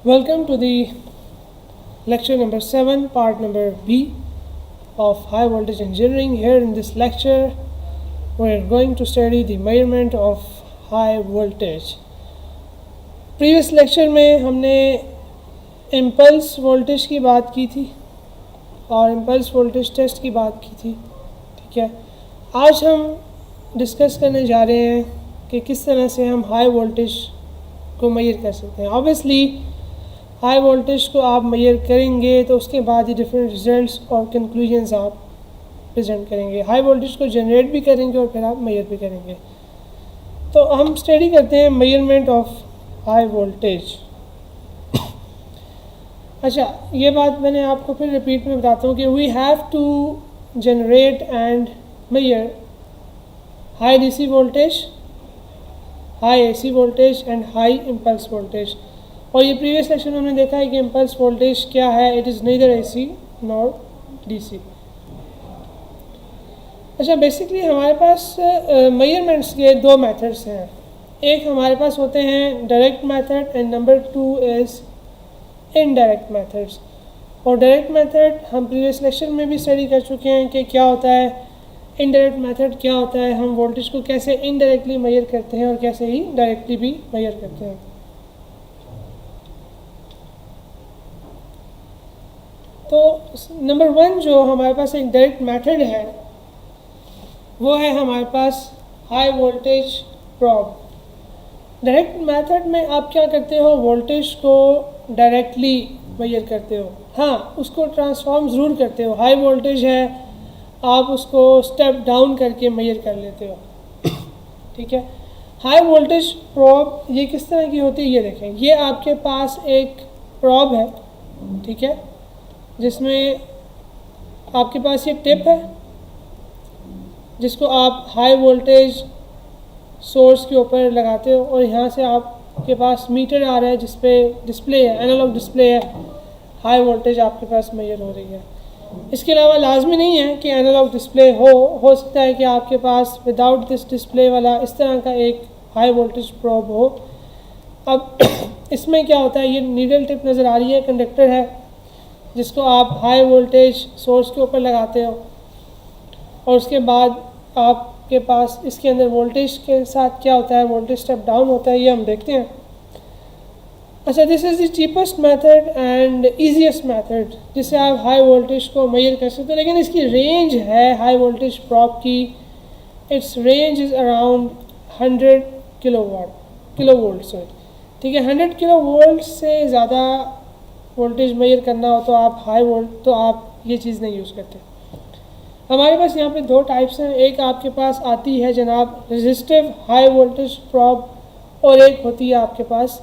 Welcome to the lecture number 7, part number B of high voltage engineering. Here in this lecture, we're going to study the measurement of high voltage. Previous lecture में हमने impulse voltage की बात की थी और impulse voltage test की बात की थी, ठीक है। आज हम डिस्कस करने जा रहे हैं कि किस तरह से हम हाई वोल्टेज को मेजर कर सकते हैं। ऑब्वियसली हाई वोल्टेज को आप मेजर करेंगे तो उसके बाद ही डिफरेंट रिजल्ट्स और कंक्लूजन्स आप प्रेजेंट करेंगे। हाई वोल्टेज को जनरेट भी करेंगे और फिर आप मेजर भी करेंगे। तो हम स्टडी करते हैं मेजरमेंट ऑफ हाई वोल्टेज। अच्छा, ये बात मैंने आपको फिर रिपीट में बताता हूँ कि we have to generate and measure high DC voltage, high AC voltage and high impulse voltage. और ये प्रीवियस लेक्चर में हमने देखा है कि इम्पल्स वोल्टेज क्या है, it is neither AC nor DC. अच्छा, बेसिकली हमारे पास मेजरमेंट्स के दो मेथड्स हैं। एक हमारे पास होते हैं direct method and number 2 is indirect methods. और डायरेक्ट मेथड हम प्रीवियस लेक्चर में भी स्टडी कर चुके हैं कि क्या होता है, इनडायरेक्ट मेथड क्या होता है, हम वोल्टेज को कैसे इनडायरेक्टली मेजर करते हैं और कैसे ही डायरेक्टली भी मेजर करते हैं। तो नंबर 1 जो हमारे पास एक डायरेक्ट मेथड है वो है हमारे पास high voltage probe. Direct method में आप क्या करते हो, वोल्टेज को डायरेक्टली मेजर करते हो। हाँ, उसको ट्रांसफॉर्म ज़रूर करते हो। हाई वोल्टेज है, आप उसको स्टेप डाउन करके मेजर कर लेते हो, ठीक है। हाई वोल्टेज प्रोब ये किस तरह की होती है, ये देखें। ये आपके पास एक प्रोब है, ठीक है, जिसमें आपके पास ये टिप है जिसको आप हाई वोल्टेज सोर्स के ऊपर लगाते हो और यहाँ से आपके पास मीटर आ रहा है जिस पे डिस्प्ले है, एनालॉग डिस्प्ले है, हाई वोल्टेज आपके पास मेजर हो रही है। इसके अलावा लाजमी नहीं है कि एनालॉग डिस्प्ले हो सकता है कि आपके पास विदाउट दिस डिस्प्ले वाला इस तरह का एक हाई वोल्टेज प्रोब हो। अब इसमें क्या होता है, ये नीडल टिप नज़र आ रही है, कंडक्टर है जिसको आप हाई वोल्टेज सोर्स के ऊपर लगाते हो और उसके बाद आपके पास इसके अंदर वोल्टेज के साथ क्या होता है, वोल्टेज स्टेप डाउन होता है, ये हम देखते हैं। अच्छा, this is the cheapest method and easiest method जिससे आप हाई वोल्टेज को मेजर कर सकते हो, लेकिन इसकी रेंज है हाई वोल्टेज प्रोब की, it's range is around 100 kilovolt sorry, ठीक है। 100 किलोवोल्ट से ज़्यादा वोल्टेज मेजर करना हो तो आप ये चीज़ नहीं यूज़ करते। हमारे पास यहाँ पे दो टाइप्स हैं। एक आपके पास आती है जनाब रेजिस्टिव हाई वोल्टेज प्रोब और एक होती है आपके पास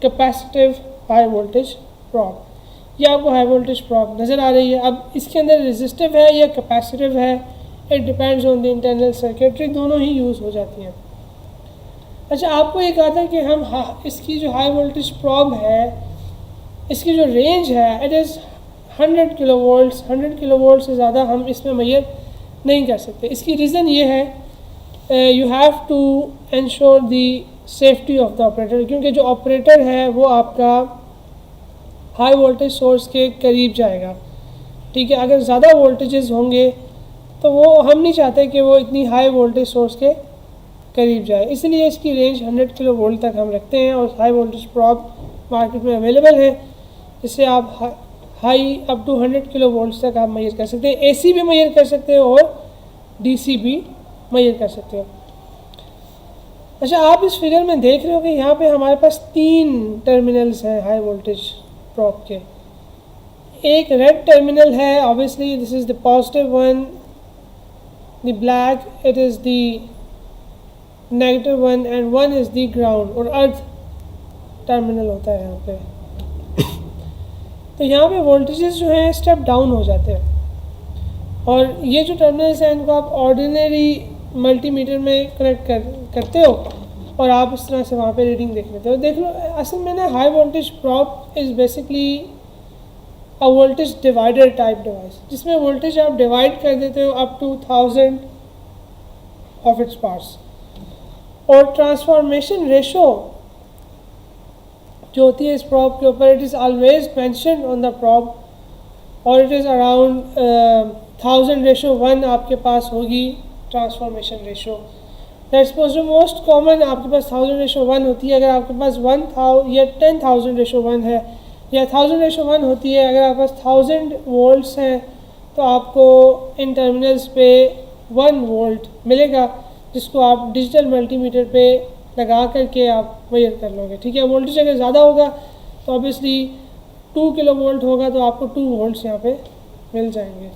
कैपेसिटिव हाई वोल्टेज प्रोब। ये आपको हाई वोल्टेज प्रोब नज़र आ रही है। अब इसके अंदर रेजिस्टिव है या कैपेसिटिव है, it depends on the internal circuitry, दोनों ही यूज़ हो जाती हैं। अच्छा, आपको ये कहा था कि हम इसकी जो हाई वोल्टेज प्रोब है इसकी जो रेंज है इट इज़ 100 किलोवोल्ट्स। 100 किलोवोल्ट से ज़्यादा हम इसमें मेजर नहीं कर सकते। इसकी रीज़न ये है, you have to ensure the safety of the operator, क्योंकि जो ऑपरेटर है वो आपका हाई वोल्टेज सोर्स के करीब जाएगा, ठीक है। अगर ज़्यादा वोल्टेजेस होंगे तो वो हम नहीं चाहते कि वो इतनी हाई वोल्टेज सोर्स के करीब जाए, इसलिए इसकी रेंज 100 किलोवोल्ट तक हम रखते हैं। और हाई वोल्टेज प्रोब मार्केट में अवेलेबल है जिससे आप हाई अप टू 100 किलोवोल्ट तक आप मेजर कर सकते हैं। एसी भी मेजर कर सकते हो और डीसी भी मेजर कर सकते हो। अच्छा, आप इस फिगर में देख रहे हो कि यहाँ पे हमारे पास 3 टर्मिनल्स हैं हाई वोल्टेज प्रोब के। एक रेड टर्मिनल है, obviously this is the positive one, the black it is the negative one and one is the ground और अर्थ टर्मिनल होता है यहाँ पे। तो यहाँ पे वोल्टेजेस जो हैं स्टेप डाउन हो जाते हैं और ये जो टर्मिनल्स हैं इनको आप ऑर्डिनरी मल्टीमीटर में कनेक्ट करते हो और आप इस तरह से वहाँ पे रीडिंग देख लेते हो। देख लो, असल में ना high voltage probe is basically a voltage divider type device जिसमें वोल्टेज आप डिवाइड कर देते हो up to 1000 of its parts. और ट्रांसफॉर्मेशन रेशो जो होती है इस प्रॉब के ऊपर, it is always mentioned on the probe, और इट इज़ अराउंड 1000:1 आपके पास होगी ट्रांसफॉर्मेशन रेशो। लेट्स सपोज जो मोस्ट कॉमन आपके पास 1000:1 होती है, अगर आपके पास 1000 या 10,000:1 है, या 1000:1 होती है अगर आपके पास 1000 वोल्ट्स हैं, तो आपको इन टर्मिनल्स पे 1 वोल्ट मिलेगा, जिसको आप डिजिटल मल्टीमीटर पे लगा करके आप मेजर कर लोगे। ठीक है, वोल्टेज अगर ज़्यादा होगा तो ऑब्वियसली 2 किलो वोल्ट होगा, तो आपको 2 वोल्ट्स यहाँ पे मिल जाएंगे।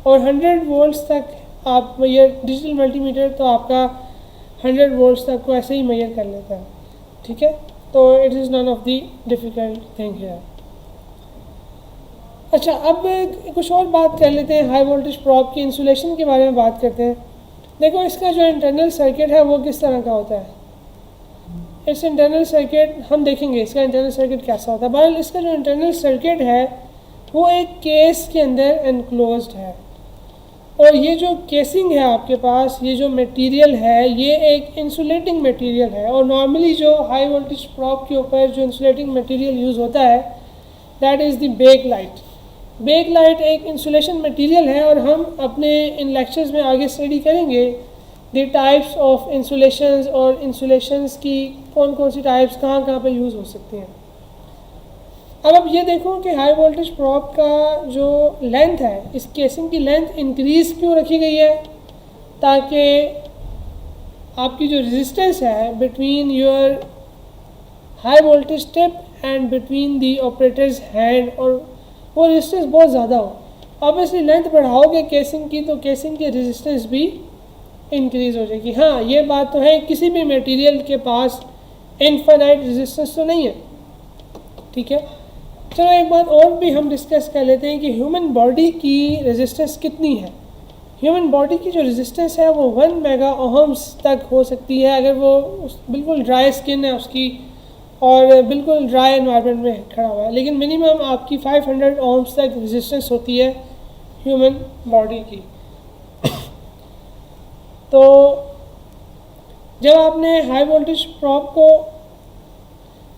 और 100 वोल्ट्स तक आप मेजर डिजिटल मल्टीमीटर तो आपका 100 वोल्ट्स तक को ऐसे ही मेजर कर लेता है। ठीक है, तो it is none of the difficult thing here. अच्छा, अब कुछ और बात कर लेते हैं, हाई वोल्टेज प्रॉब की इंसुलेशन के बारे में बात करते हैं। देखो इसका जो इंटरनल सर्किट है वो किस तरह का होता है। इस इंटरनल सर्किट हम देखेंगे इसका इंटरनल सर्किट कैसा होता है। बहरहाल इसका जो इंटरनल सर्किट है वो एक केस के अंदर एनक्लोज्ड है, और ये जो केसिंग है आपके पास, ये जो मटेरियल है ये एक इंसुलेटिंग मटेरियल है। और नॉर्मली जो हाई वोल्टेज प्रॉब के ऊपर जो इंसुलेटिंग मटेरियल यूज़ होता है that is the bakelite. Bakelite एक इंसुलेशन मटेरियल है, और हम अपने इन लेक्चर्स में आगे स्टडी करेंगे द टाइप्स ऑफ इंसुलेशंस, और इंसुलेशंस की कौन कौन सी टाइप्स कहाँ कहाँ पे यूज़ हो सकती हैं। अब ये देखो कि हाई वोल्टेज प्रॉब का जो लेंथ है, इस केसिंग की लेंथ इंक्रीज़ क्यों रखी गई है, ताकि आपकी जो रेजिस्टेंस है between your high voltage tip and between the operators hand, और वो रेजिस्टेंस बहुत ज़्यादा हो। ऑब्वियसली लेंथ बढ़ाओगे केसिंग की तो केसिंग की रेजिस्टेंस भी इंक्रीज़ हो जाएगी। हाँ, ये बात तो है, किसी भी मटेरियल के पास इनफाइनाइट रेजिस्टेंस तो नहीं है। ठीक है, चलो एक बात और भी हम डिस्कस कर लेते हैं कि ह्यूमन बॉडी की रेजिस्टेंस कितनी है। ह्यूमन बॉडी की जो रेजिस्टेंस है वो 1 मेगा ओहम्स तक हो सकती है, अगर वो बिल्कुल ड्राई स्किन है उसकी और बिल्कुल ड्राई एनवायरनमेंट में खड़ा हुआ है। लेकिन मिनिमम आपकी 500 ओहम्स तक रेजिस्टेंस होती है ह्यूमन बॉडी की। तो जब आपने हाई वोल्टेज प्रॉब को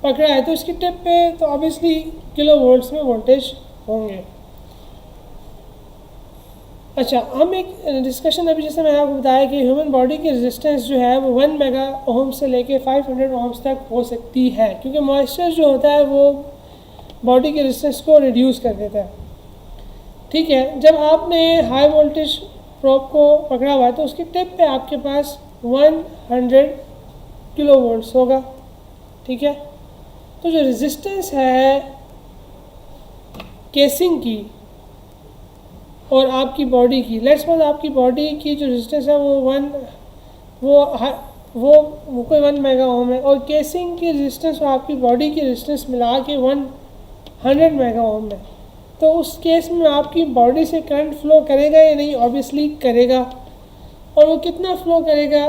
पकड़ा है तो इसकी टिप पे तो ऑब्वियसली किलो वोल्ट्स में वोल्टेज होंगे। अच्छा, हम एक डिस्कशन अभी जैसे मैंने आपको बताया कि ह्यूमन बॉडी की रेजिस्टेंस जो है वो 1 मेगा ओहम से लेके 500 ओहम्स तक हो सकती है, क्योंकि मॉइस्चर जो होता है वो बॉडी के रेजिस्टेंस को रिड्यूस कर देता है। ठीक है, जब आपने हाई वोल्टेज प्रॉब को पकड़ा हुआ है तो उसकी टिप पे आपके पास 100 किलो वोल्ट्स होगा। ठीक है, तो जो रेजिस्टेंस है केसिंग की और आपकी बॉडी की, लेट्स सपोज आपकी बॉडी की जो रेजिस्टेंस है वो कोई 1 मेगा ओम है, और केसिंग की रेजिस्टेंस और आपकी बॉडी की रेजिस्टेंस मिला के 100 मेगा ओम है। तो उस केस में आपकी बॉडी से करंट फ्लो करेगा या नहीं? ऑब्वियसली करेगा। और वो कितना फ्लो करेगा?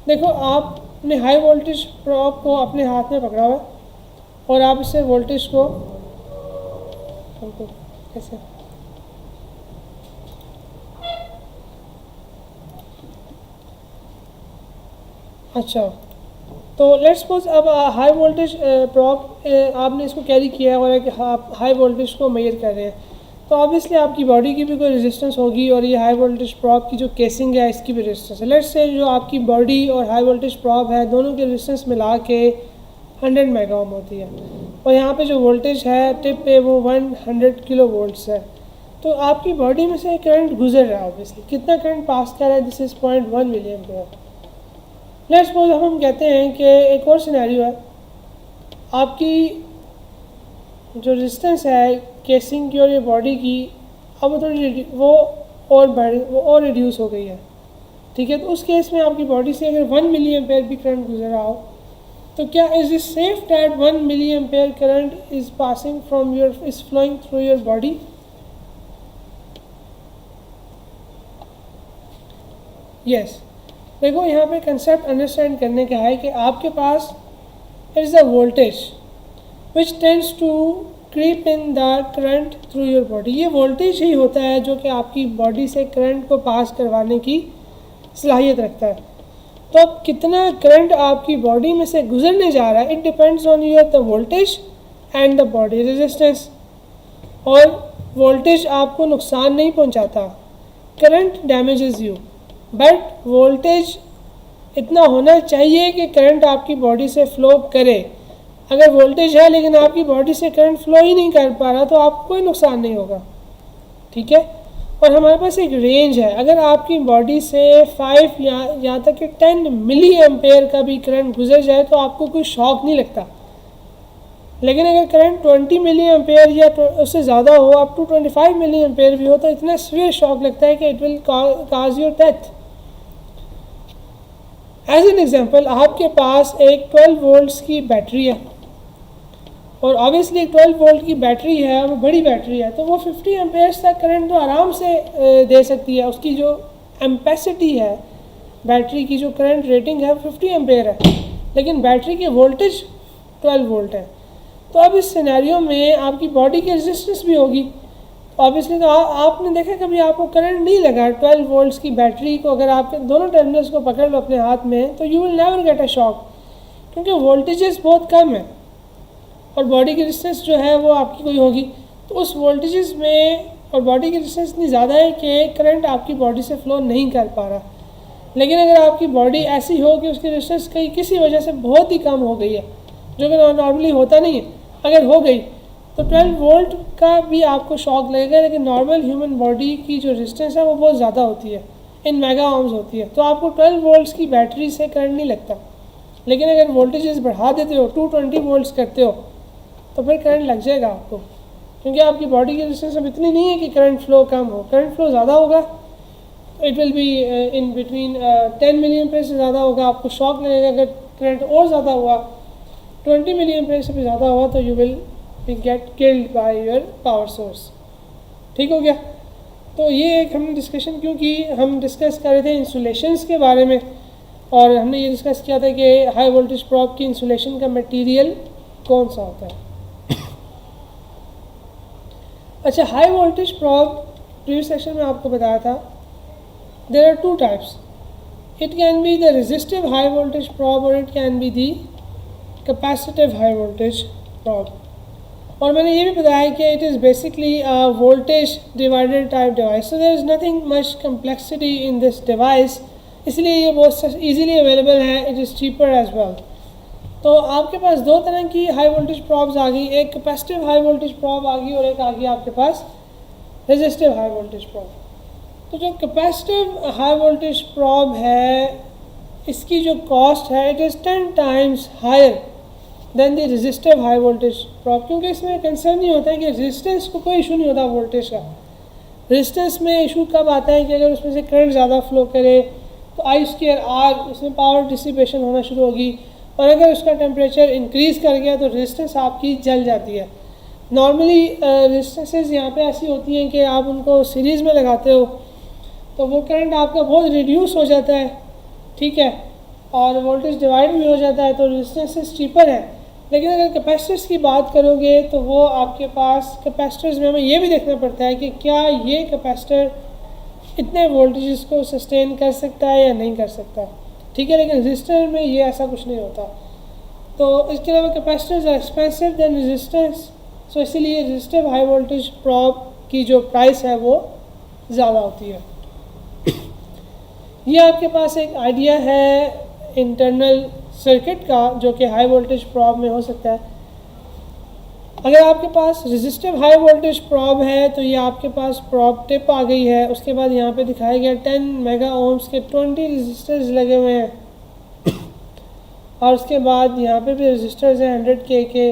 देखो, आपने हाई वोल्टेज प्रॉब को अपने हाथ में पकड़ा हुआ है और आप इससे वोल्टेज को कैसे अच्छा, तो लेट्स सपोज अब हाई वोल्टेज प्रॉब आपने इसको कैरी किया है और आप हाई वोल्टेज को मेजर कर रहे हैं, तो ऑब्वियसली आपकी बॉडी की भी कोई रेजिस्टेंस होगी और ये हाई वोल्टेज प्रॉब की जो केसिंग है इसकी भी रेजिस्टेंस है। लेट्स से जो आपकी बॉडी और हाई वोल्टेज प्रॉब है दोनों की रेजिस्टेंस मिला के 100 मेगा ओम होती है, और यहाँ पे जो वोल्टेज है टिप पे वो 100 किलो वोल्ट्स है। तो आपकी बॉडी में से करंट गुजर रहा है, ऑब्वियसली कितना करंट पास कर रहा है? This is 0.1 milliampere. Let's suppose हम कहते हैं कि एक और सिनेरियो है, आपकी जो रेजिस्टेंस है केसिंग की और ये बॉडी की अब वो और रिड्यूस हो गई है। ठीक है, तो उस केस में आपकी बॉडी से अगर 1 मिली एम्पेयर भी करंट गुजर रहा हो तो क्या is it safe that 1 milliampere current is passing from your is flowing through your body? Yes. देखो, यहाँ पे कंसेप्ट अंडरस्टैंड करने का है कि आपके पास it is a voltage which tends to creep in the current through your body. ये वोल्टेज ही होता है जो कि आपकी बॉडी से करंट को पास करवाने की सलाहियत रखता है। तो अब कितना करंट आपकी बॉडी में से गुजरने जा रहा है, it depends on your the voltage and the body resistance. और वोल्टेज आपको नुकसान नहीं पहुंचाता, current damages you, but voltage इतना होना चाहिए कि करंट आपकी बॉडी से फ्लो करे। अगर वोल्टेज है लेकिन आपकी बॉडी से करंट फ्लो ही नहीं कर पा रहा तो आपको कोई नुकसान नहीं होगा, ठीक है। और हमारे पास एक रेंज है, अगर आपकी बॉडी से 5 या यहाँ तक कि 10 मिली एम्पेयर का भी करंट गुजर जाए तो आपको कोई शॉक नहीं लगता। लेकिन अगर करंट 20 मिली एम्पेयर या उससे ज़्यादा हो, अप टू 25 मिली एम्पेयर भी हो, तो इतना सीवियर शॉक लगता है कि it will cause your death. As an example, आपके पास एक 12 वोल्ट्स की बैटरी है और ऑब्वियसली एक 12 वोल्ट की बैटरी है, वो बड़ी बैटरी है, तो वो 50 एम्पेयर्स तक करंट तो आराम से दे सकती है। उसकी जो एम्पेसिटी है, बैटरी की जो करंट रेटिंग है, 50 एम्पेयर है, लेकिन बैटरी की वोल्टेज 12 वोल्ट है। तो अब इस सिनेरियो में आपकी बॉडी की रेजिस्टेंस भी होगी, ऑब्वियसली। तो आपने देखा कभी आपको करंट नहीं लगा 12 वोल्ट्स की बैटरी को, अगर आप दोनों टर्मिनल्स को पकड़ लो अपने हाथ में तो you will never get a shock, क्योंकि वोल्टेजेस बहुत कम है और बॉडी की रेजिस्टेंस जो है वो आपकी कोई होगी। तो उस वोल्टेजेस में और बॉडी की रेजिस्टेंस इतनी ज़्यादा है कि करंट आपकी बॉडी से फ्लो नहीं कर पा रहा। लेकिन अगर आपकी बॉडी ऐसी हो कि उसकी रेजिस्टेंस कहीं किसी वजह से बहुत ही कम हो गई है, जो कि नॉर्मली होता नहीं है, अगर हो गई तो 12 वोल्ट का भी आपको शॉक लगेगा। लेकिन नॉर्मल ह्यूमन बॉडी की जो रेजिस्टेंस है वो बहुत ज़्यादा होती है, इन मेगा ओम्स होती है, तो आपको 12 वोल्ट्स की बैटरी से करंट नहीं लगता। लेकिन अगर वोल्टेजेस बढ़ा देते हो, 220 वोल्ट्स करते हो, तो फिर करंट लग जाएगा आपको, क्योंकि आपकी बॉडी की रेजिस्टेंस अब इतनी नहीं है कि करंट फ्लो कम हो। करंट फ्लो ज़्यादा होगा, it will be in between 10 milliampere से ज़्यादा होगा, आपको शॉक लगेगा। अगर करंट और ज़्यादा हुआ, 20 मिली एम्पेयर से भी ज़्यादा हुआ, तो you will get killed by your power source. ठीक हो गया। तो ये एक हमने डिस्कशन, क्योंकि हम डिस्कस कर रहे थे इंसुलेशंस के बारे में, और हमने ये डिस्कस किया था कि हाई वोल्टेज प्रॉब की इंसुलेशन का मटेरियल कौन सा होता है। अच्छा, high voltage probe previous section में आपको बताया था, there are 2 types. It can be the resistive high voltage probe और it can be the capacitive high voltage probe. और मैंने ये भी बताया कि it is basically a voltage divider type device, so there is nothing much complexity in this device, इसलिए ये बहुत ईजीली अवेलेबल है, it is cheaper as well. तो आपके पास 2 तरह की हाई वोल्टेज प्रॉब्स आ गई, एक कैपेसिटिव हाई वोल्टेज प्रॉब आ गई और एक आ गई आपके पास रेजिस्टिव हाई वोल्टेज प्रॉब। तो जो कैपेसिटिव हाई वोल्टेज प्रॉब है, इसकी जो कॉस्ट है, it is 10 times higher than the resistive high voltage probe, क्योंकि इसमें कंसर्न नहीं होता है कि रेजिस्टेंस को कोई इशू नहीं होता वोल्टेज का। रेजिस्टेंस में इशू कब आता है कि अगर उसमें से करंट ज़्यादा फ्लो करे तो I²R, उसमें पावर डिसिपेशन होना शुरू होगी, और अगर उसका टेम्परेचर इंक्रीज़ कर गया तो रेजिस्टेंस आपकी जल जाती है। नॉर्मली रेजिस्टेंसेस यहाँ पे ऐसी होती हैं कि आप उनको सीरीज़ में लगाते हो तो वो करंट आपका बहुत रिड्यूस हो जाता है, ठीक है, और वोल्टेज डिवाइड भी हो जाता है, तो रेजिस्टेंसेस चीपर है। लेकिन अगर कैपेसिटर्स की बात करोगे तो वो आपके पास कैपेसिटर्स में हमें ये भी देखना पड़ता है कि क्या ये कैपेसिटर इतने वोल्टेजेस को सस्टेन कर सकता है या नहीं कर सकता, ठीक है। लेकिन रेजिस्टर में ये ऐसा कुछ नहीं होता। तो इसके अलावा capacitors are expensive than resistance, so इसीलिए रेजिस्टिव हाई वोल्टेज प्रॉब की जो प्राइस है वो ज़्यादा होती है। ये आपके पास एक आइडिया है इंटरनल सर्किट का जो कि हाई वोल्टेज प्रॉब में हो सकता है। अगर आपके पास रेजिस्टिव हाई वोल्टेज प्रॉब है तो ये आपके पास प्रॉब टिप आ गई है, उसके बाद यहाँ पे दिखाया गया 10 मेगा ओम्स के 20 रेजिस्टर्स लगे हुए हैं और उसके बाद यहाँ पे भी रेजिस्टर्स हैं 100K के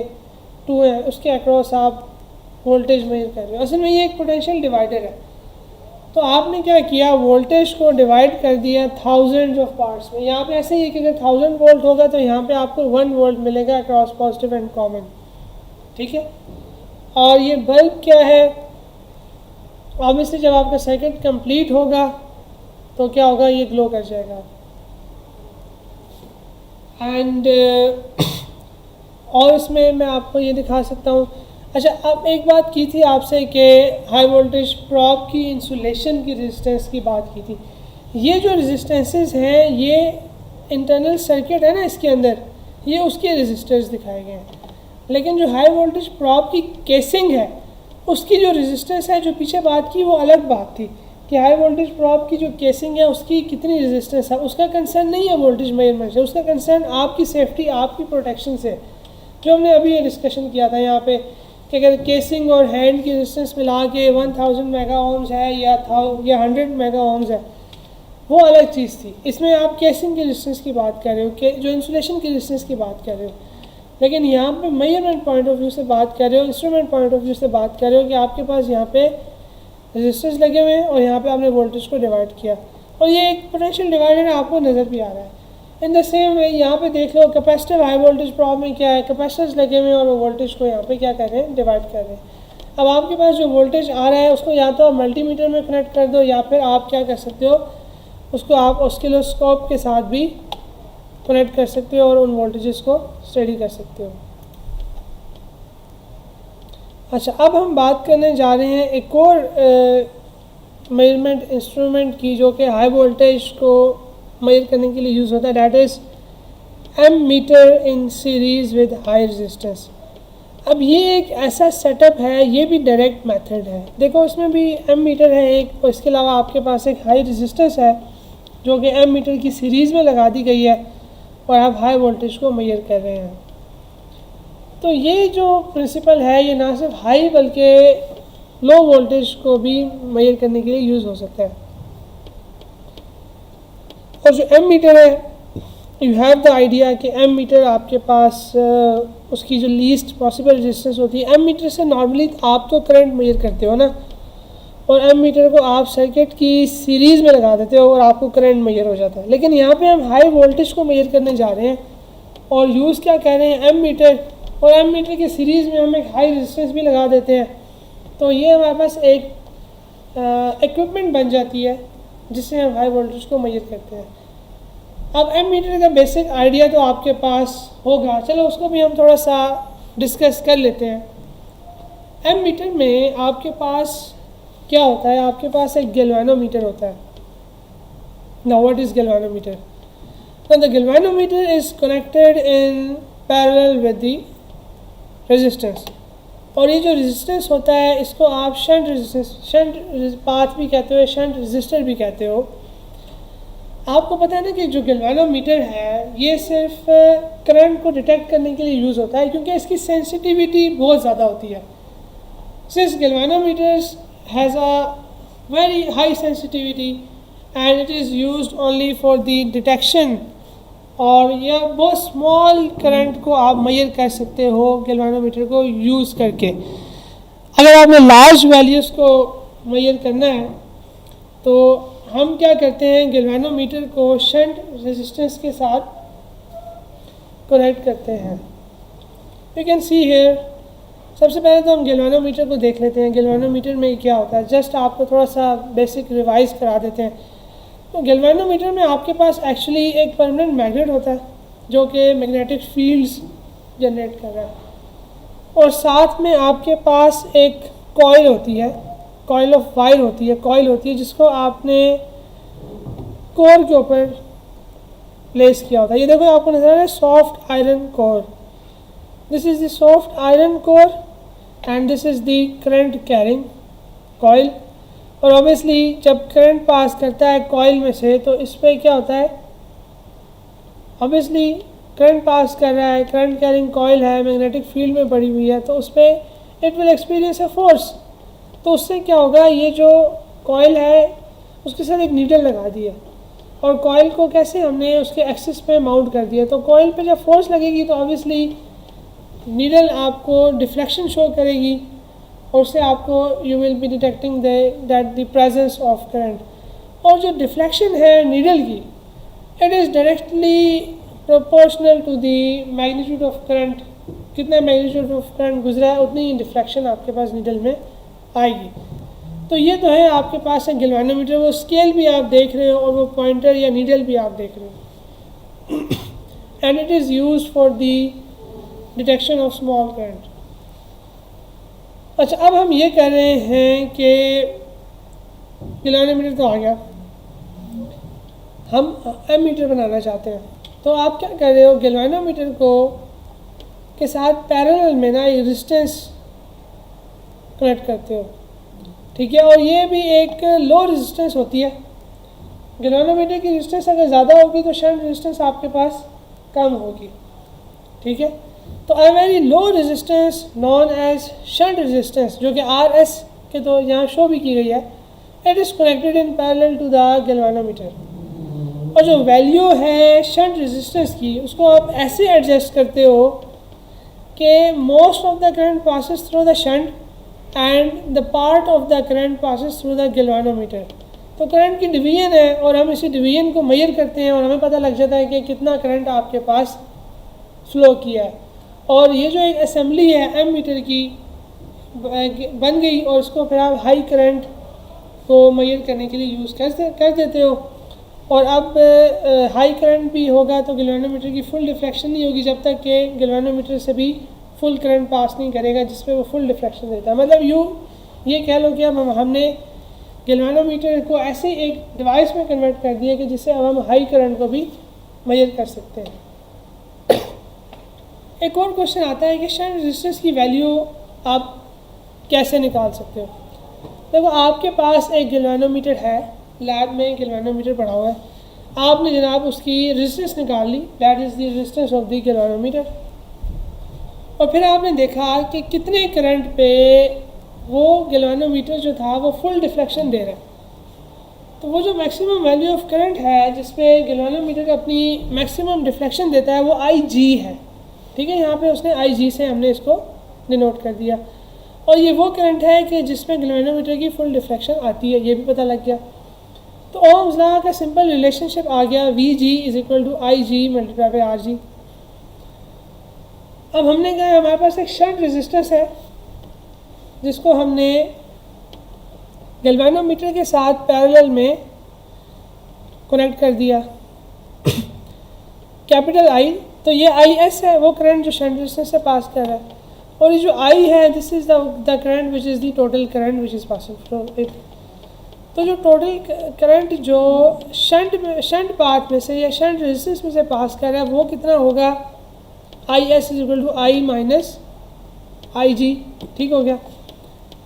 2 हैं, उसके अक्रॉस आप वोल्टेज मेजर कर रहे हो। असल में ये एक पोटेंशियल डिवाइडर है। तो आपने क्या किया, वोल्टेज को डिवाइड कर दिया थाउजेंड्स ऑफ पार्ट्स में। यहाँ पे ऐसे ही है कि अगर 1000 वोल्ट होगा तो यहाँ पे आपको 1 वोल्ट मिलेगा अक्रॉस पॉजिटिव एंड कॉमन, ठीक है। और ये बल्ब क्या है, ऑब्वियसली जब आपका सर्किट कंप्लीट होगा तो क्या होगा, ये ग्लो कर जाएगा। एंड और इसमें मैं आपको ये दिखा सकता हूँ। अच्छा, अब एक बात की थी आपसे कि हाई वोल्टेज प्रॉब की इंसुलेशन की रेजिस्टेंस की बात की थी। ये जो रेजिस्टेंसेस हैं, ये इंटरनल सर्किट है ना इसके अंदर, ये उसके रेजिस्टर्स दिखाए गए हैं। लेकिन जो हाई वोल्टेज प्रॉब की केसिंग है उसकी जो रेजिस्टेंस है, जो पीछे बात की वो अलग बात थी कि हाई वोल्टेज प्रॉब की जो केसिंग है उसकी कितनी रेजिस्टेंस है, उसका कंसर्न नहीं है वोल्टेज मेजरमेंट से, उसका कंसर्न आपकी सेफ्टी, आपकी प्रोटेक्शन से, जो हमने अभी ये डिस्कशन किया था यहाँ पे कि अगर केसिंग और हैंड की रेजिस्टेंस मिला के 1000 मेगा ओम्स है या 100 मेगा ओम्स है, वो अलग चीज़ थी। इसमें आप केसिंग की रेजिस्टेंस की बात कर रहे हो, कि जो इंसुलेशन की रेजिस्टेंस की बात कर रहे हो, लेकिन यहाँ पे मेजरमेंट पॉइंट ऑफ व्यू से बात कर रहे हो, इंस्ट्रूमेंट पॉइंट ऑफ व्यू से बात कर रहे हो कि आपके पास यहाँ पे रेजिस्टेंस लगे हुए हैं और यहाँ पे आपने वोल्टेज को डिवाइड किया और ये एक पोटेंशियल डिवाइडर आपको नज़र भी आ रहा है। इन द सेम वे यहाँ पे देख लो कैपेसिटिव हाई वोल्टेज प्रॉब में क्या है, कैपेसिटर्स लगे हुए हैं और वो वोल्टेज को यहाँ पे क्या कर रहे हैं, डिवाइड कर रहे हैं। अब आपके पास जो वोल्टेज आ रहा है उसको या तो आप मल्टीमीटर में कनेक्ट कर दो या फिर आप क्या कर सकते हो, उसको आप ऑसिलोस्कोप के साथ भी कनेक्ट कर सकते हो और उन वोल्टेजेस को स्टडी कर सकते हो। अच्छा, अब हम बात करने जा रहे हैं एक और मेजरमेंट इंस्ट्रूमेंट की जो कि हाई वोल्टेज को मेजर करने के लिए यूज़ होता है, that is ammeter in series with high resistance. अब ये एक ऐसा सेटअप है, ये भी डायरेक्ट मेथड है। देखो इसमें भी एम मीटर है एक, और इसके अलावा आपके पास एक हाई रेजिस्टेंस है जो कि एम मीटर की सीरीज़ में लगा दी गई है और आप हाई वोल्टेज को मेजर कर रहे हैं। तो ये जो प्रिंसिपल है ये ना सिर्फ हाई बल्कि लो वोल्टेज को भी मेजर करने के लिए यूज़ हो सकता है। और जो एम मीटर है, यू हैव द आइडिया कि एम मीटर आपके पास उसकी जो लीस्ट पॉसिबल रेजिस्टेंस होती है, एम मीटर से नॉर्मली आप तो करंट मेजर करते हो ना, और एम मीटर को आप सर्किट की सीरीज़ में लगा देते हो और आपको करंट मेजर हो जाता है। लेकिन यहाँ पे हम हाई वोल्टेज को मेजर करने जा रहे हैं और यूज़ क्या कह रहे हैं, एम मीटर, और एम मीटर की सीरीज़ में हम एक हाई रेजिस्टेंस भी लगा देते हैं। तो ये हमारे पास एक इक्विपमेंट बन जाती है जिससे हम हाई वोल्टेज को मेजर करते हैं। अब एम मीटर का बेसिक आइडिया तो आपके पास होगा, चलो उसको भी हम थोड़ा सा डिस्कस कर लेते हैं। एम मीटर में आपके पास क्या होता है, आपके पास एक गैल्वेनोमीटर होता है। Now what is galvanometer? Now the galvanometer is connected in parallel with the resistance, और ये जो रेजिस्टेंस होता है इसको आप शंट रेजिस्टेंस, शंट पाथ भी कहते हो, शंट रेजिस्टर भी कहते हो। आपको पता है ना कि जो गैल्वेनोमीटर है ये सिर्फ करंट को डिटेक्ट करने के लिए यूज़ होता है क्योंकि इसकी सेंसिटिविटी बहुत ज़्यादा होती है। Since galvanometers has a very high sensitivity and it is used only for the detection, और यह बहुत स्मॉल करंट को आप मेजर कर सकते हो गैल्वेनोमीटर को यूज़ करके। अगर आपने लार्ज वैल्यूज़ को मेजर करना है तो हम क्या करते हैं, गैल्वेनोमीटर को शंट रेजिस्टेंस के साथ कनेक्ट करते हैं। यू कैन सी हियर, सबसे पहले तो हम गैल्वेनोमीटर को देख लेते हैं। गैल्वेनोमीटर में क्या होता है, जस्ट आपको थोड़ा सा बेसिक रिवाइज करा देते हैं। तो गैल्वेनोमीटर में आपके पास एक्चुअली एक परमानेंट मैग्नेट होता है जो कि मैग्नेटिक फील्ड्स जनरेट कर रहा है, और साथ में आपके पास एक कॉइल होती है, कॉइल ऑफ वायर होती है, कॉइल होती है जिसको आपने कोर के ऊपर प्लेस किया होता है। ये देखो आपको नजर आ रहा है soft iron core, this is the soft iron core and this is the current carrying coil. और ऑब्वियसली जब करंट पास करता है कॉइल में से तो इस पर क्या होता है, ऑब्वियसली करंट पास कर रहा है, करंट कैरिंग कॉइल है, मैग्नेटिक फील्ड में पड़ी हुई है, तो उस पर it will experience a force. तो उससे क्या होगा, ये जो कॉइल है उसके साथ एक नीडल लगा दी है और कॉइल को कैसे हमने उसके एक्सिस पे माउंट कर दिया, तो कॉइल पे जब फोर्स लगेगी तो ऑब्वियसली नीडल आपको डिफ्लेक्शन शो करेगी और उससे आपको you will be detecting that the presence of current. और जो डिफ्लेक्शन है नीडल की, it is directly proportional to the magnitude of current. कितना मैग्नीट्यूड ऑफ करंट गुजरा है उतनी ही डिफ्लेक्शन आपके पास नीडल में आएगी। तो ये तो है आपके पास है गैल्वेनोमीटर, वो स्केल भी आप देख रहे हो और वो पॉइंटर या नीडल भी आप देख रहे हो, and it is used for the detection of small current. अच्छा, अब हम ये कह रहे हैं कि गैल्वेनोमीटर तो आ गया, हम एम मीटर बनाना चाहते हैं। तो आप क्या कर रहे हो, गैल्वेनोमीटर को के साथ पैरेलल में ना रेजिस्टेंस कनेक्ट करते हो, ठीक है। और ये भी एक लो रेजिस्टेंस होती है। गैल्वेनोमीटर की रेजिस्टेंस अगर ज़्यादा होगी तो शंट रेजिस्टेंस आपके पास कम होगी, ठीक है। तो a very low resistance known as shunt resistance, जो कि RS के तो यहाँ शो भी की गई है, it is connected in parallel to the galvanometer. और जो वैल्यू है शंट रेजिस्टेंस की, उसको आप ऐसे एडजस्ट करते हो कि most of the current passes through the shunt and the part of the current passes through the galvanometer. तो करंट की डिवीजन है और हम इसी डिवीजन को मेजर करते हैं और हमें पता लग जाता है कि कितना करंट आपके पास फ्लो किया है। और ये जो एक असेंबली है एम मीटर की बन गई और उसको फिर आप हाई करंट को मेजर करने के लिए यूज़ कर देते हो। और अब हाई करंट भी होगा तो गैल्वेनोमीटर की फुल डिफ्लेक्शन नहीं होगी जब तक कि गैल्वेनोमीटर से भी फुल करंट पास नहीं करेगा जिस पे वो फुल डिफ्लेक्शन देता है। मतलब ये कह लो कि अब हमने गैल्वेनोमीटर को ऐसे एक डिवाइस में कन्वर्ट कर दिया कि जिससे अब हम हाई करंट को भी मेजर कर सकते हैं। एक और क्वेश्चन आता है कि शंट रेजिस्टेंस की वैल्यू आप कैसे निकाल सकते हो। देखो आपके पास एक गैल्वेनोमीटर है, लैब में गैल्वेनोमीटर पड़ा हुआ है, आपने जनाब उसकी रेजिस्टेंस निकाल ली, that is the resistance of the galvanometer. और फिर आपने देखा कि कितने करंट पे वो गैल्वेनोमीटर जो था वो फुल डिफ्लेक्शन दे रहा है। तो वो जो मैक्सिमम वैल्यू ऑफ करंट है जिस पे गैल्वेनोमीटर अपनी मैक्सिमम डिफ्लेक्शन देता है वो IG है, ठीक है। यहाँ पे उसने IG से हमने इसको डिनोट कर दिया। और ये वो करंट है कि जिसमें गैल्वेनोमीटर की फुल डिफ्लेक्शन आती है, ये भी पता लग गया। तो ओम्स लॉ का सिंपल रिलेशनशिप आ गया, VG is equal to IG multiply by RG। अब हमने कहा हमारे पास एक शंट रेजिस्टेंस है जिसको हमने गैल्वेनोमीटर के साथ पैरेलल में कनेक्ट कर दिया कैपिटल I। तो ये IS है वो करंट जो शंट रेजिस्टेंस से पास कर रहा है, और ये जो I है this is the current which is the total current which is passing from it. तो जो टोटल करंट जो शंट पाथ में से या शंट रेजिस्टेंस में से पास कर रहा है वो कितना होगा, IS is equal to I minus IG, ठीक हो गया।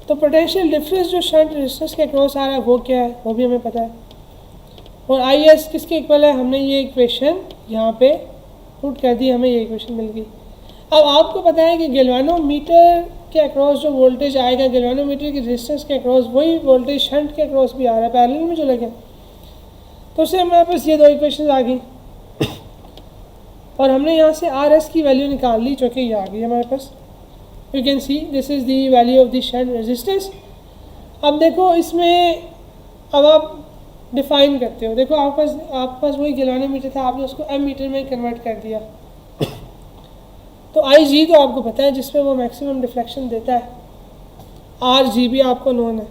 तो पोटेंशियल डिफरेंस जो शंट रेजिस्टेंस के अक्रॉस आ रहा है वो क्या है वो भी हमें पता है। और IS किसके इक्वल है, हमने ये इक्वेशन यहाँ पे पुट कर दी, हमें ये इक्वेशन मिल गई। अब आपको पता है कि गैल्वेनोमीटर के अक्रॉस जो वोल्टेज आएगा गैल्वेनोमीटर की रेजिस्टेंस के अक्रॉस वही वोल्टेज शंट के अक्रॉस भी आ रहा है पैरेलल में जो लगे। तो उससे हमारे पास ये दो इक्वेशन आ गई और हमने यहाँ से RS की वैल्यू निकाल ली जो कि ये आ गई हमारे पास। You can see this is the value of the shunt resistance. अब देखो इसमें अब आप डिफाइन करते हो, देखो आपके पास वही गैल्वेनोमीटर था, आपने उसको एम मीटर में कन्वर्ट कर दिया। तो IG तो आपको पता है जिसमें वो मैक्सिमम डिफ्लेक्शन देता है, RG भी आपको नोन है।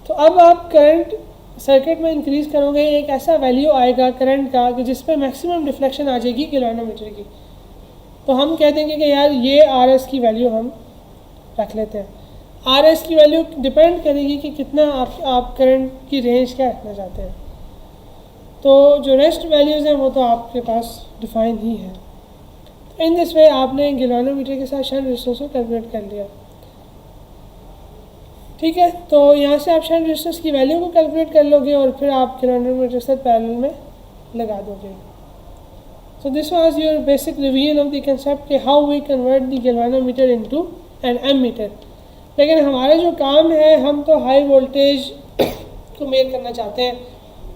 तो अब आप करंट सर्किट में इंक्रीज़ करोगे, एक ऐसा वैल्यू आएगा करंट का कि जिस पे मैक्सिमम डिफ्लेक्शन आ जाएगी गैल्वेनोमीटर की। तो हम कह देंगे कि यार ये RS की वैल्यू हम रख लेते हैं। RS की वैल्यू डिपेंड करेगी कि कितना आप करंट की रेंज क्या रखना चाहते हैं। तो जो रेस्ट वैल्यूज़ हैं वो तो आपके पास डिफाइन ही है। इन दिस वे आपने गैल्वेनोमीटर के साथ शंट रेजिस्टेंस को कैलकुलेट कर लिया, ठीक है। तो यहाँ से आप शंट रेजिस्टेंस की वैल्यू को कैलकुलेट कर लोगे और फिर आप गैल्वेनोमीटर के साथ पैरेलल में लगा दोगे। So this was your basic revision of the concept कि how we convert the galvanometer into an ammeter. लेकिन हमारा जो काम है हम तो हाई वोल्टेज को मेजर करना चाहते हैं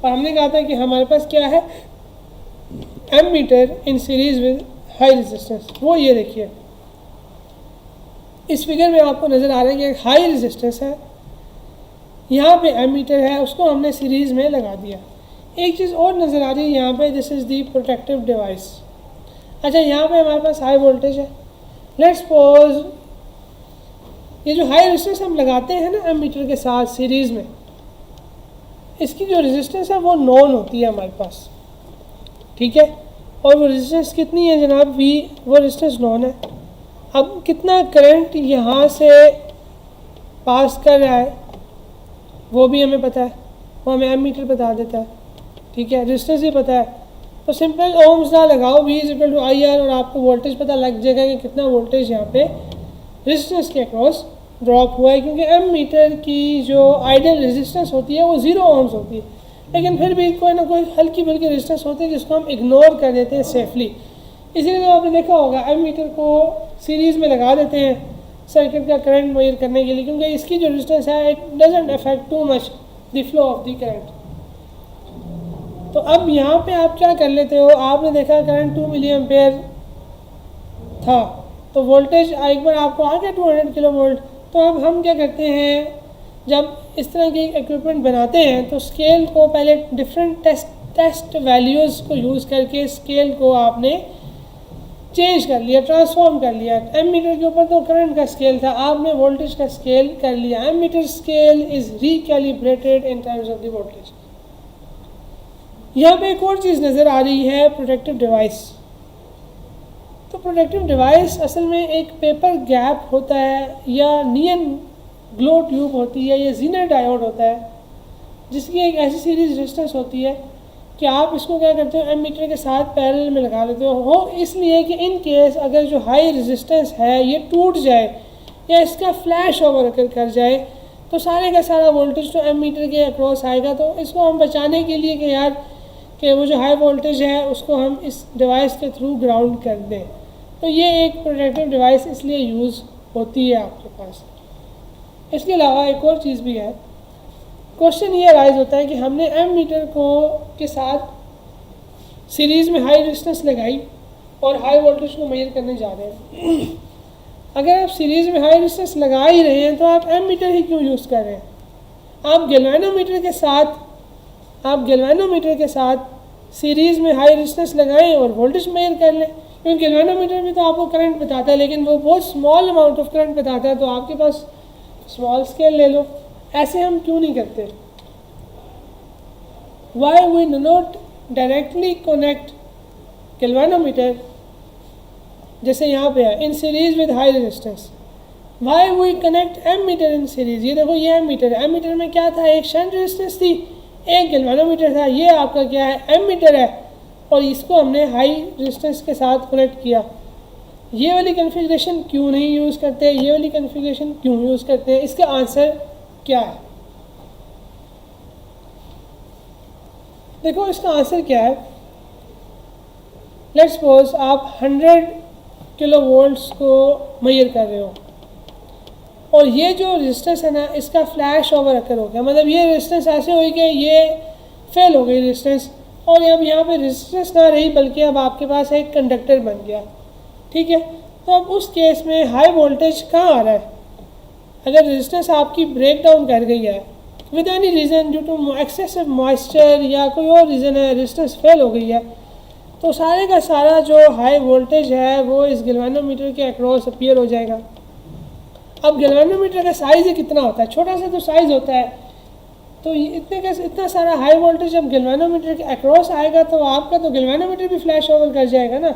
और हमने कहा था कि हमारे पास क्या है, ammeter in series with high resistance. वो ये देखिए इस फिगर में आपको नज़र आ रहा है कि एक हाई रेजिस्टेंस है, यहाँ पे एम मीटर है, उसको हमने सीरीज़ में लगा दिया। एक चीज़ और नज़र आ रही है यहाँ पे, this is the protective device. अच्छा यहाँ पे हमारे पास हाई वोल्टेज है, लेट्स सपोज ये जो हाई रेजिस्टेंस हम लगाते हैं ना एम मीटर के साथ सीरीज़ में, इसकी जो रेजिस्टेंस है वो नॉन होती है हमारे पास, ठीक है। और वो रेजिस्टेंस कितनी है जनाब, V, वो रेजिस्टेंस नॉन है। अब कितना करंट यहाँ से पास कर रहा है वो भी हमें पता है, वो हमें एम मीटर बता देता है, ठीक है। रेजिस्टेंस भी पता है, तो सिंपल ओम्स ना लगाओ, V is equal to I R, और आपको वोल्टेज पता लग जाएगा कि कितना वोल्टेज यहाँ पे रेजिस्टेंस के अक्रॉस ड्रॉप हुआ है, क्योंकि एम मीटर की जो आइडियल रेजिस्टेंस होती है वो 0 ओम्स होती है, लेकिन फिर भी कोई ना कोई हल्की फुल्की रेजिस्टेंस होती है जिसको हम इग्नोर कर देते हैं सेफली। इसीलिए तो आपने देखा होगा एम मीटर को सीरीज़ में लगा देते हैं सर्किट का करंट मेजर करने के लिए, क्योंकि इसकी जो रेजिस्टेंस है it doesn't affect too much the flow of the current. तो अब यहाँ पे आप क्या कर लेते हो, आपने देखा करंट 2 मिली एम्पेयर था, तो वोल्टेज एक बार आपको आ गया 200 किलो वोल्ट। तो अब हम क्या करते हैं, जब इस तरह के इक्विपमेंट बनाते हैं तो स्केल को पहले डिफरेंट टेस्ट वैल्यूज़ को यूज़ करके स्केल को आपने चेंज कर लिया, ट्रांसफॉर्म कर लिया। एम मीटर के ऊपर तो करंट का स्केल था, आपने वोल्टेज का स्केल कर लिया। Ammeter scale is recalibrated in terms of the voltage. यहाँ पे एक और चीज़ नज़र आ रही है, प्रोटेक्टिव डिवाइस। तो प्रोटेक्टिव डिवाइस असल में एक पेपर गैप होता है, या नियन ग्लो ट्यूब होती है, या जीनर डायोड होता है, जिसकी एक ऐसी सीरीज रेजिस्टेंस होती है कि आप इसको क्या करते हो, एम मीटर के साथ पैरेलल में लगा लेते हो इसलिए कि इन केस अगर जो हाई रेजिस्टेंस है ये टूट जाए या इसका फ्लैश ओवर कर जाए तो सारे का सारा वोल्टेज तो एम मीटर के अक्रॉस आएगा। तो इसको हम बचाने के लिए कि यार कि वो जो हाई वोल्टेज है उसको हम इस डिवाइस के थ्रू ग्राउंड कर दें, तो ये एक प्रोटेक्टिव डिवाइस इसलिए यूज़ होती है आपके पास। इसके अलावा एक और चीज़ भी है, क्वेश्चन ये राइज होता है कि हमने एम मीटर को के साथ सीरीज़ में हाई रेजिस्टेंस लगाई और हाई वोल्टेज को मेजर करने जा रहे हैं। अगर आप सीरीज़ में हाई रेजिस्टेंस लगा ही रहे हैं तो आप एम मीटर ही क्यों यूज़ कर रहे हैं? आप गैल्वेनोमीटर के साथ सीरीज़ में हाई रेजिस्टेंस लगाएं और वोल्टेज मेजर कर लें, क्योंकि गैल्वेनोमीटर भी तो आपको करंट बताता है, लेकिन वो बहुत स्मॉल अमाउंट ऑफ करंट बताता है, तो आपके पास स्मॉल स्केल ले लो। ऐसे हम क्यों नहीं करते? Why we not directly connect galvanometer, जैसे यहाँ पे है, in series with high resistance. Why we connect ammeter in series. ये देखो ये एम मीटर है, एम मीटर में क्या था, एक शंट रेजिस्टेंस थी, एक गैल्वेनोमीटर था। ये आपका क्या है, एम मीटर है, और इसको हमने हाई रेजिस्टेंस के साथ कनेक्ट किया। ये वाली कन्फिग्रेशन क्यों नहीं यूज़ करते, ये वाली कन्फिग्रेशन क्यों यूज़ करते हैं? इसका आंसर क्या है? देखो इसका आंसर क्या है। लेट्स सपोज आप 100 किलो वोल्ट्स को मेजर कर रहे हो और ये जो रेजिस्टेंस है ना इसका फ्लैश ओवर अकर हो गया, मतलब ये रेजिस्टेंस ऐसे हुई कि ये फेल हो गई रेजिस्टेंस, और अब यहाँ पे रेजिस्टेंस ना रही बल्कि अब आपके पास एक कंडक्टर बन गया। ठीक है, तो अब उस केस में हाई वोल्टेज कहाँ आ रहा है? अगर रेजिस्टेंस आपकी ब्रेक डाउन कर गई है with any reason, due to excessive moisture या कोई और रीज़न है, रेजिस्टेंस फेल हो गई है, तो सारे का सारा जो हाई वोल्टेज है वो इस गैल्वेनोमीटर के अक्रॉस अपीयर हो जाएगा। अब गैल्वेनोमीटर का साइज़ ही कितना होता है, छोटा सा तो साइज़ होता है, तो इतना सारा हाई वोल्टेज जब गैल्वेनोमीटर के अक्रॉस आएगा तो आपका तो गैल्वेनोमीटर भी फ्लैश ओवर कर जाएगा ना।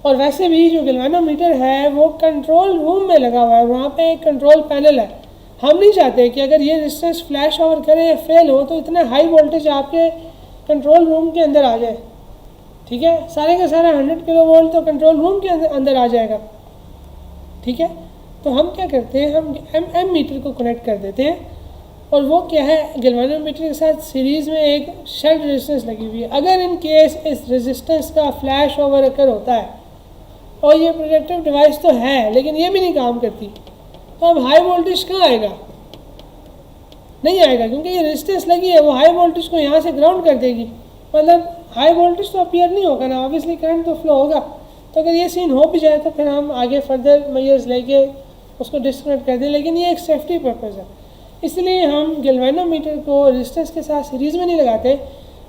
और वैसे भी जो गैल्वेनोमीटर है वो कंट्रोल रूम में लगा हुआ है, वहाँ पे एक कंट्रोल पैनल है। हम नहीं चाहते कि अगर ये रेजिस्टेंस फ्लैश ओवर करे या फेल हो तो इतना हाई वोल्टेज आपके कंट्रोल रूम के अंदर आ जाए। ठीक है, सारे का सारा 100 किलो वोल्ट तो कंट्रोल रूम के अंदर आ जाएगा। ठीक है, तो हम क्या करते हैं, हम एम मीटर को कनेक्ट कर देते हैं, और वो क्या है, गैल्वेनोमीटर के साथ सीरीज़ में एक शंट रेजिस्टेंस लगी हुई है। अगर इन केस इस रेजिस्टेंस का फ्लैश ओवर अकर होता है और ये प्रोटेक्टिव डिवाइस तो है लेकिन ये भी नहीं काम करती, तो अब हाई वोल्टेज कहाँ आएगा? नहीं आएगा, क्योंकि ये रेजिस्टेंस लगी है, वो हाई वोल्टेज को यहाँ से ग्राउंड कर देगी, मतलब हाई वोल्टेज तो अपीयर नहीं होगा ना, ऑब्वियसली करंट तो फ्लो होगा। तो अगर ये सीन हो भी जाए तो फिर हम आगे फर्दर मेजर्स लेके उसको डिस्कनेक्ट कर दें, लेकिन ये एक सेफ्टी पर्पज़ है, इसलिए हम गैल्वेनोमीटर को रेजिस्टेंस के साथ सीरीज़ में नहीं लगाते,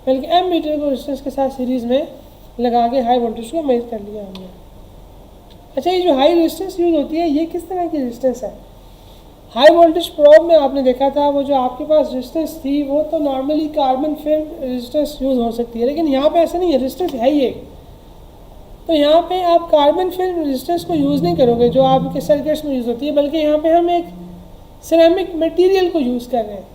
बल्कि एम मीटर को रेजिस्टेंस के साथ सीरीज़ में लगा के हाई वोल्टेज को मेजर कर लिया हमने। अच्छा, ये जो हाई रेजिस्टेंस यूज़ होती है ये किस तरह की रेजिस्टेंस है? हाई वोल्टेज प्रोब में आपने देखा था वो जो आपके पास रेजिस्टेंस थी वो तो normally carbon film resistance use हो सकती है, लेकिन यहाँ पे ऐसा नहीं है, रेजिस्टेंस है ही एक। तो यहाँ पे आप कार्बन फिल्म रेजिस्टेंस को यूज़ नहीं करोगे जो आपके सर्किट्स में यूज़ होती है, बल्कि यहाँ पे हम एक सिरेमिक मटेरियल को यूज़ कर रहे हैं।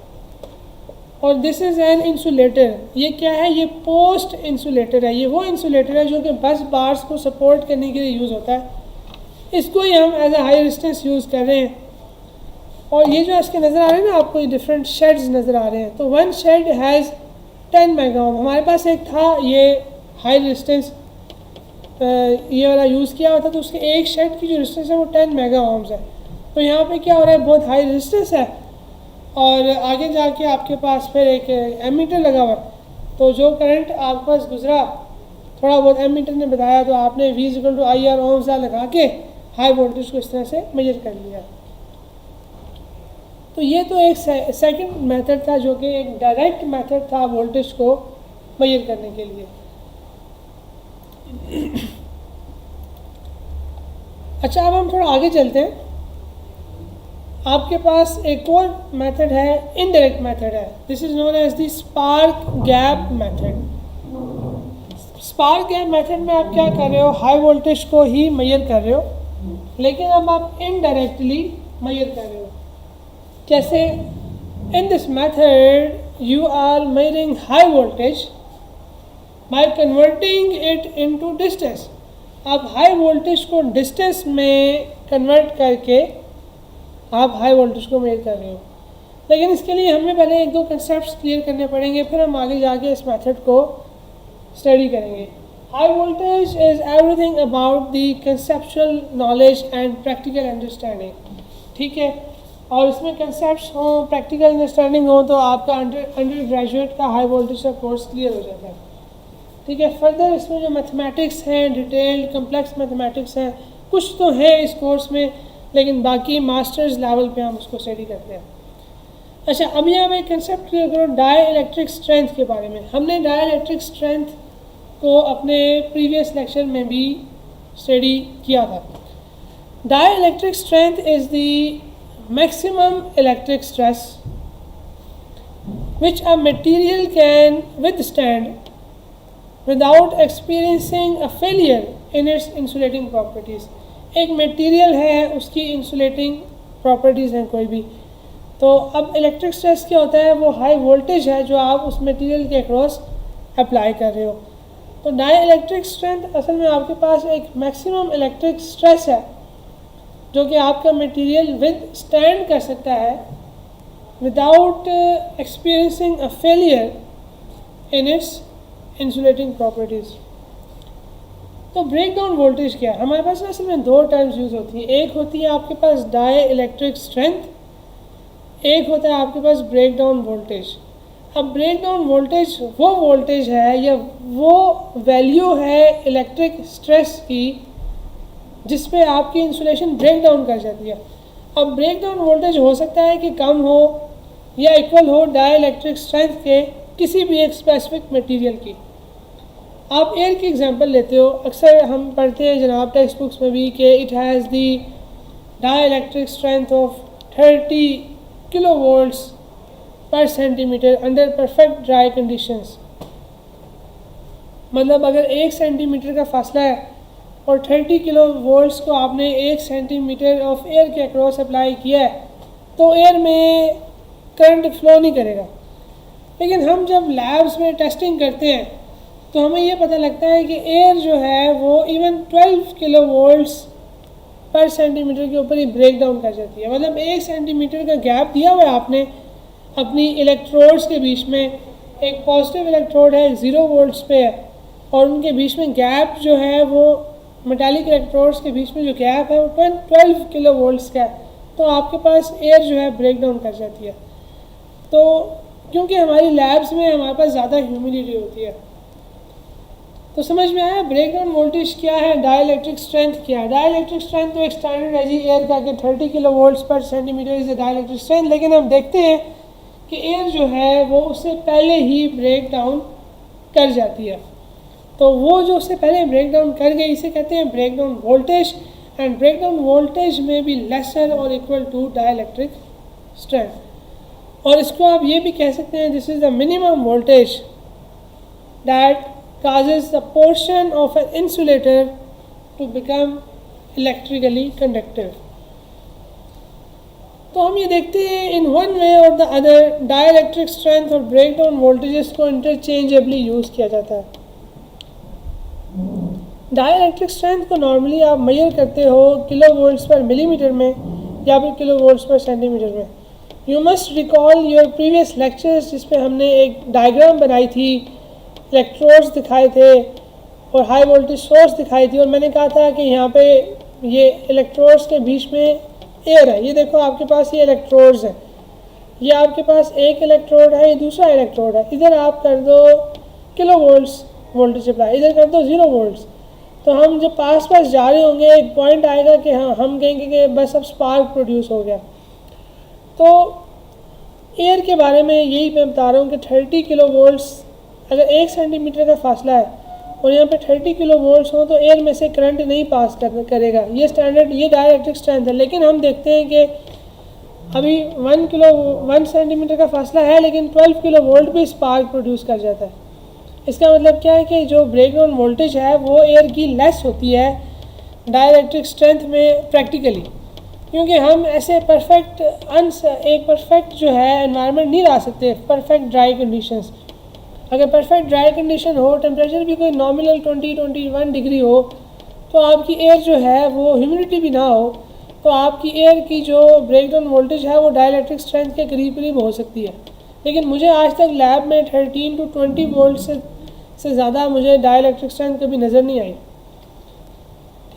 और दिस इज़ एन इंसुलेटर। ये क्या है? ये पोस्ट इंसुलेटर है। ये वो इंसुलेटर है जो कि बस बार्स को सपोर्ट करने के लिए यूज़ होता है। इसको ही हम as a high resistance use कर रहे हैं। और ये जो इसके नज़र आ रहे हैं ना आपको, ये डिफरेंट शेड्स नज़र आ रहे हैं। तो one shade has 10 mega ohm. हमारे पास एक था ये हाई रेजिस्टेंस, ये वाला यूज़ किया हुआ था, तो उसके एक शेड की जो रेजिस्टेंस है वो 10 मेगा ओम्स है। तो यहाँ पे क्या हो रहा है? बहुत हाई रेजिस्टेंस है और आगे जाके आपके पास फिर एक एमीटर लगा हुआ है। तो जो करंट आपके पास गुजरा, थोड़ा बहुत एमीटर ने बताया, तो आपने V=IR ओम्स लगा के हाई वोल्टेज को इस तरह से मेजर कर लिया। तो ये तो एक सेकंड मेथड था जो कि एक डायरेक्ट मेथड था वोल्टेज को मेजर करने के लिए। अच्छा, अब हम थोड़ा आगे चलते हैं। आपके पास एक और मेथड है, इनडायरेक्ट मेथड है। This is known as the spark gap method. Spark gap method में आप क्या कर रहे हो? हाई वोल्टेज को ही मेजर कर रहे हो, लेकिन अब आप इनडायरेक्टली मेजर कर रहे हो। कैसे? In this method you are measuring high voltage by converting it into distance. आप हाई वोल्टेज को डिस्टेंस में कन्वर्ट करके आप हाई वोल्टेज को मेजर कर रहे हो। लेकिन इसके लिए हमें पहले एक दो कंसेप्ट्स क्लियर करने पड़ेंगे, फिर हम आगे जाके इस मेथड को स्टडी करेंगे। High voltage is everything about the conceptual knowledge and practical understanding. ठीक है, और इसमें कंसेप्ट्स हों, प्रैक्टिकल अंडरस्टैंडिंग हो, तो आपका अंडर ग्रेजुएट का हाई वोल्टेज का कोर्स क्लियर हो जाता है। ठीक है, फर्दर इसमें जो मैथमेटिक्स हैं, डिटेल्ड कम्प्लेक्स मैथमेटिक्स हैं, कुछ तो है इस कोर्स में, लेकिन बाकी मास्टर्स लेवल पे हम उसको स्टडी करते हैं। अच्छा, अब यहाँ पे कंसेप्ट क्लियर करो डाई इलेक्ट्रिक स्ट्रेंथ के बारे में। हमने डाई इलेक्ट्रिक स्ट्रेंथ को अपने प्रीवियस लेक्चर में भी स्टडी किया था। Dielectric strength is the maximum electric stress which a material can withstand without experiencing a failure in its insulating properties। एक मटेरियल है, उसकी इंसुलेटिंग प्रॉपर्टीज़ हैं कोई भी। तो अब इलेक्ट्रिक स्ट्रेस क्या होता है? वो हाई वोल्टेज है जो आप उस मटेरियल के अक्रॉस अप्लाई कर रहे हो। तो डाई इलेक्ट्रिक स्ट्रेंथ असल में आपके पास एक मैक्सिमम इलेक्ट्रिक स्ट्रेस है जो कि आपका मटेरियल विद स्टैंड कर सकता है without experiencing a failure in its insulating properties. तो ब्रेक डाउन वोल्टेज क्या है? हमारे पास असल में दो टर्म्स यूज़ होती हैं। एक होती है आपके पास डाई इलेक्ट्रिक स्ट्रेंथ, एक होता है आपके पास ब्रेक डाउन वोल्टेज। अब ब्रेक डाउन वोल्टेज वो वोल्टेज है या वो वैल्यू है इलेक्ट्रिक स्ट्रेस की जिस पे आपकी इंसुलेशन ब्रेक डाउन कर जाती है। अब ब्रेक डाउन वोल्टेज हो सकता है कि कम हो या इक्वल हो डाई इलेक्ट्रिक स्ट्रेंथ के किसी भी एक स्पेसिफिक मटेरियल की। आप एयर की एग्जांपल लेते हो, अक्सर हम पढ़ते हैं जनाब टेक्स्ट बुक्स में भी कि it has the dielectric strength of 30 kilo volts पर centimetre under perfect dry conditions. मतलब अगर 1 सेंटीमीटर का फासला है और 30 किलो वोल्ट्स को आपने 1 सेंटीमीटर ऑफ एयर के अक्रॉस अप्लाई किया है तो एयर में करंट फ्लो नहीं करेगा। लेकिन हम जब लैब्स में टेस्टिंग करते हैं तो हमें ये पता लगता है कि एयर जो है वो इवन 12 किलो वोल्ट्स पर सेंटीमीटर के ऊपर ही ब्रेक डाउन कर जाती है। मतलब 1 सेंटीमीटर का गैप दिया हुआ है आपने अपनी इलेक्ट्रोड्स के बीच में, एक पॉजिटिव इलेक्ट्रोड है 0 वोल्ट्स पे है और उनके बीच में गैप जो है वो मेटालिक इलेक्ट्रोड्स के बीच में जो गैप है वो 12 किलो वोल्ट्स का है। तो आपके पास एयर जो है ब्रेक डाउन कर जाती है। तो क्योंकि हमारी लैब्स में हमारे पास ज़्यादा ह्यूमिडिटी होती है। तो समझ में आया ब्रेक डाउन वोल्टेज क्या है, डाई इलेक्ट्रिक स्ट्रेंथ क्या है। डाई इलेक्ट्रिक स्ट्रेंथ तो एक स्टैंडर्ड है जी एयर का कि 30 किलो वोल्ट्स पर centimetre is dielectric strength. लेकिन हम देखते हैं कि एयर जो है वो उससे पहले ही ब्रेक डाउन कर जाती है। तो वो जो उससे पहले ब्रेक डाउन कर गई इसे कहते हैं breakdown voltage. And breakdown voltage में भी लेसर और equal to dielectric strength. और इसको आप ये भी कह सकते हैं this is the minimum voltage that causes the portion of an insulator to become electrically conductive। तो हम ये देखते हैं इन वन वे और द अदर डाइलेक्ट्रिक स्ट्रेंथ और ब्रेकडाउन वोल्टेजेस को इंटरचेंजेबली यूज़ किया जाता है। डाइलेक्ट्रिक स्ट्रेंथ को नॉर्मली आप मेजर करते हो किलो वोल्ट्स पर मिलीमीटर में या फिर किलो वोल्ट्स पर सेंटीमीटर में। You must recall your previous lectures जिसपे हमने एक डायग्राम बनाई थी, इलेक्ट्रोड्स दिखाए थे और हाई वोल्टेज सोर्स दिखाई थी, और मैंने कहा था कि यहाँ पे ये इलेक्ट्रोड्स के बीच में एयर है। ये देखो आपके पास ये इलेक्ट्रोड्स हैं, ये आपके पास एक इलेक्ट्रोड है, ये दूसरा इलेक्ट्रोड है। इधर आप कर दो किलो वोल्ट्स वोल्टेज अप्लाई, इधर कर दो 0 वोल्ट्स। तो हम जब पास जा रहे होंगे एक पॉइंट आएगा कि हाँ हम कहेंगे कि बस अब स्पार्क प्रोड्यूस हो गया। तो एयर के बारे में यही मैं बता रहा हूँ कि 30 किलो वोल्ट्स अगर 1 सेंटीमीटर का फासला है और यहाँ पे 30 किलो वोल्ट्स हो तो एयर में से करंट नहीं पास करेगा। ये स्टैंडर्ड, ये डाइलेक्ट्रिक स्ट्रेंथ है। लेकिन हम देखते हैं कि अभी 1 सेंटीमीटर का फासला है लेकिन 12 किलो वोल्ट भी स्पार्क प्रोड्यूस कर जाता है। इसका मतलब क्या है कि जो ब्रेकडाउन वोल्टेज है वो एयर की लेस होती है डाइलेक्ट्रिक स्ट्रेंथ में प्रैक्टिकली, क्योंकि हम ऐसे एक परफेक्ट जो है एनवायरनमेंट नहीं ला सकते, परफेक्ट ड्राई कंडीशंस। अगर परफेक्ट ड्राई कंडीशन हो, टेम्परेचर भी कोई नॉमिनल 20-21 डिग्री हो, तो आपकी एयर जो है वो ह्यूमिडिटी भी ना हो, तो आपकी एयर की जो ब्रेकडाउन वोल्टेज है वो डाइलेक्ट्रिक स्ट्रेंथ के करीब हो सकती है। लेकिन मुझे आज तक लैब में 13 to 20 वोल्ट से ज़्यादा मुझे डाइलेक्ट्रिक स्ट्रेंथ कभी नज़र नहीं आई।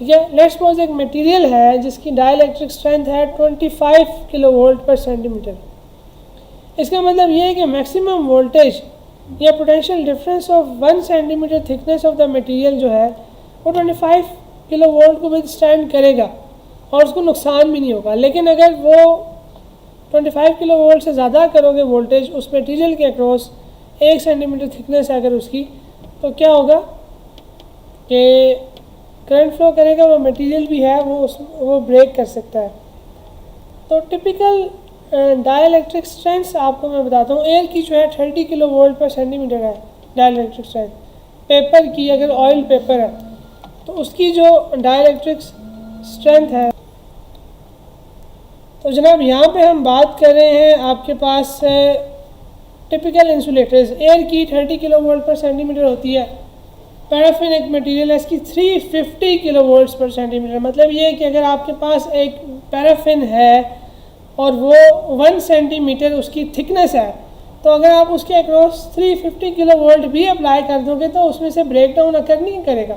ठीक है, लेट्स सपोज एक मटेरियल है जिसकी डाइलेक्ट्रिक स्ट्रेंथ है 25 किलो वोल्ट पर सेंटीमीटर। इसका मतलब ये है कि मैक्सिमम वोल्टेज या potential difference of 1 centimetre thickness of the material जो है वो 25 किलो वोल्ट को विथस्टैंड करेगा और उसको नुकसान भी नहीं होगा। लेकिन अगर वो 25 किलो वोल्ट से ज़्यादा करोगे वोल्टेज उस मटेरियल के अक्रॉस, 1 सेंटीमीटर थिकनेस है अगर उसकी, तो क्या होगा कि करंट फ्लो करेगा, वो मटेरियल भी है वो ब्रेक कर सकता है। तो टिपिकल डाइलेक्ट्रिक स्ट्रेंथ आपको मैं बताता हूँ। एयर की जो है 30 किलो वोल्ट पर सेंटीमीटर है डाइलेक्ट्रिक स्ट्रेंथ। पेपर की अगर ऑयल पेपर है तो उसकी जो डाइलेक्ट्रिक स्ट्रेंथ है, तो जनाब यहाँ पे हम बात कर रहे हैं आपके पास टिपिकल इंसुलेटर्स। एयर की 30 किलो वोल्ट पर सेंटीमीटर होती है। पैराफिन एक मटेरियल है, इसकी 350 किलो वोल्ट्स पर सेंटीमीटर। मतलब ये है कि अगर आपके पास एक पैराफिन है और वो 1 सेंटीमीटर उसकी थिकनेस है, तो अगर आप उसके अक्रॉस 350 किलो वोल्ट भी अप्लाई कर दोगे तो उसमें से ब्रेक डाउन अकर नहीं करेगा।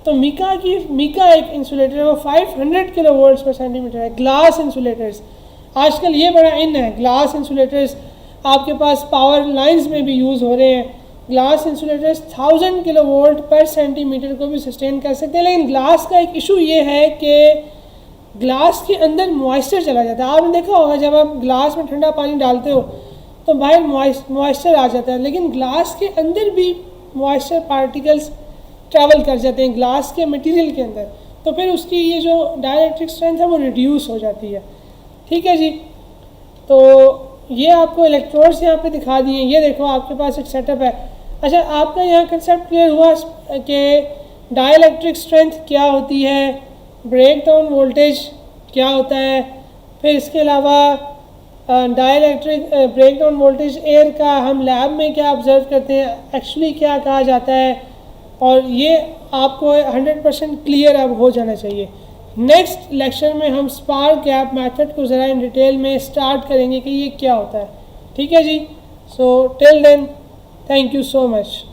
तो मीका एक इंसुलेटर है, वो 500 किलो वोल्ट्स पर सेंटीमीटर है। ग्लास इंसुलेटर्स आजकल ये बड़ा इन है, ग्लास इंसुलेटर्स आपके पास पावर लाइंस में भी यूज़ हो रहे हैं। ग्लास इंसुलेटर्स 1000 किलो वोल्ट पर सेंटीमीटर को भी सस्टेन कर सकते हैं। लेकिन ग्लास का एक इशू ये है कि ग्लास के अंदर मॉइस्चर चला जाता है। आपने देखा होगा जब आप ग्लास में ठंडा पानी डालते हो तो बाहर मॉइस्चर आ जाता है, लेकिन ग्लास के अंदर भी मॉइस्चर पार्टिकल्स ट्रैवल कर जाते हैं ग्लास के मटेरियल के अंदर, तो फिर उसकी ये जो डाइलेक्ट्रिक स्ट्रेंथ है वो रिड्यूस हो जाती है। ठीक है जी, तो ये आपको इलेक्ट्रोड्स यहाँ पे दिखा दिए। ये देखो आपके पास एक सेटअप है। अच्छा, आपका यहाँ कंसेप्ट क्लियर हुआ कि डाइलेक्ट्रिक स्ट्रेंथ क्या होती है, ब्रेक डाउन वोल्टेज क्या होता है, फिर इसके अलावा dielectric breakdown voltage air का हम लैब में क्या ऑब्जर्व करते हैं, एक्चुअली क्या कहा जाता है, और ये आपको 100% क्लियर अब हो जाना चाहिए। नेक्स्ट लेक्चर में हम स्पार्क गैप मेथड को ज़रा इन डिटेल में स्टार्ट करेंगे कि ये क्या होता है। ठीक है जी, so till then thank you so much.